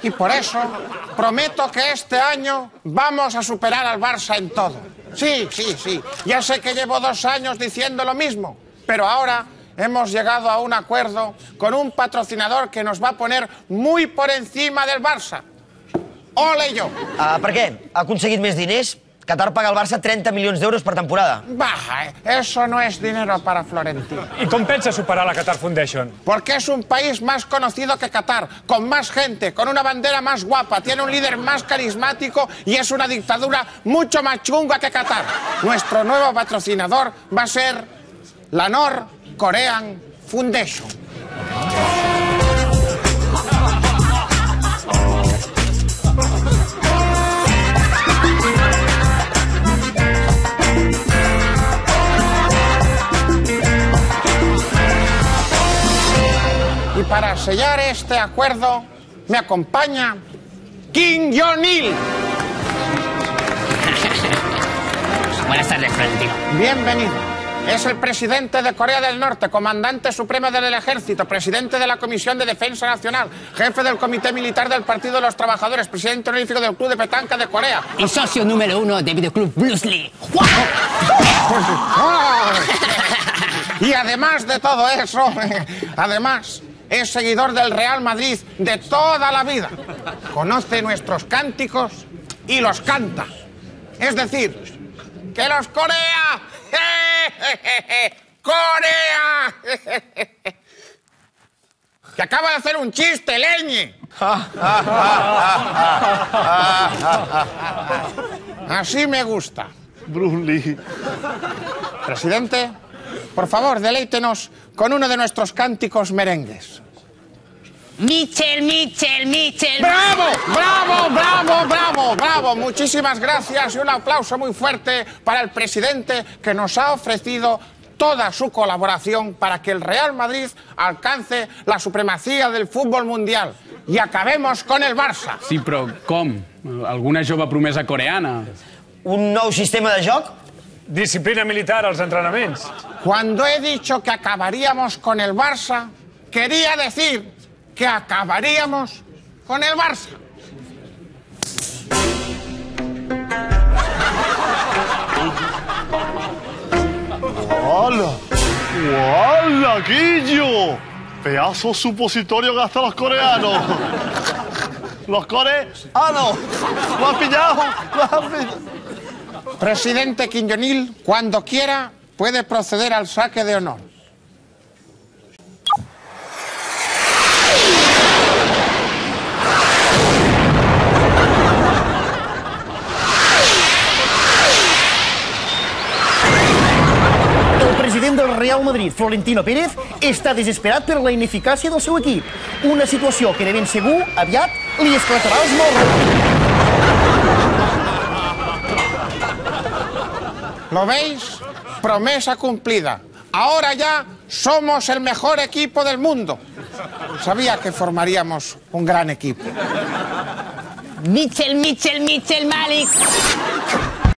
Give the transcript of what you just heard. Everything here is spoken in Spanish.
Y por eso prometo que este año vamos a superar al Barça en todo. Sí. Ya sé que llevo 2 años diciendo lo mismo, pero ahora hemos llegado a un acuerdo con un patrocinador que nos va a poner muy por encima del Barça. Ole yo. Per què? Ha aconseguit més diners? Qatar paga al Barça 30 milions d'euros per temporada. Baja, eso no es dinero para Florentino. ¿Y com pensa superar la Qatar Foundation? Porque es un país más conocido que Qatar, con más gente, con una bandera más guapa, tiene un líder más carismático y es una dictadura mucho más chunga que Qatar. Nuestro nuevo patrocinador va a ser la North Korean Foundation. Y para sellar este acuerdo me acompaña Kim Jong-il. Buenas tardes, Florentino. Bienvenido. Es el presidente de Corea del Norte, comandante supremo del ejército, presidente de la Comisión de Defensa Nacional, jefe del Comité Militar del Partido de los Trabajadores, presidente honorífico del Club de Petanca de Corea. Y socio número 1 de Videoclub Bruce Lee. Y además de todo eso, además, es seguidor del Real Madrid de toda la vida. Conoce nuestros cánticos y los canta. Es decir, que los Corea... ¡Corea! Que acaba de hacer un chiste, leñe. Así me gusta. Bruce Lee. Presidente, por favor, deleítenos con uno de nuestros cánticos merengues. Michel. ¡Bravo! ¡Bravo, bravo, bravo, bravo! Muchísimas gracias y un aplauso muy fuerte para el presidente que nos ha ofrecido toda su colaboración para que el Real Madrid alcance la supremacía del fútbol mundial y acabemos con el Barça. Sí, però com? Alguna jove promesa coreana? Un nou sistema de joc? Disciplina militar als entrenaments. Cuando he dicho que acabaríamos con el Barça, quería decir que acabaríamos con el Barça. ¡Hola, Guillo! Pedazo supositorio que gastan los coreanos. Los coreanos. ¿Lo has pillado? Presidente Kim Jong-il, cuando quiera, puede proceder al saque de honor. El president del Real Madrid, Florentino Pérez, està desesperat per la ineficàcia del seu equip. Una situació que de ben segur aviat li esclatarà els morros. ¿Lo veis? Promesa cumplida. Ahora ya somos el mejor equipo del mundo. Sabía que formaríamos un gran equipo. Michel Malik.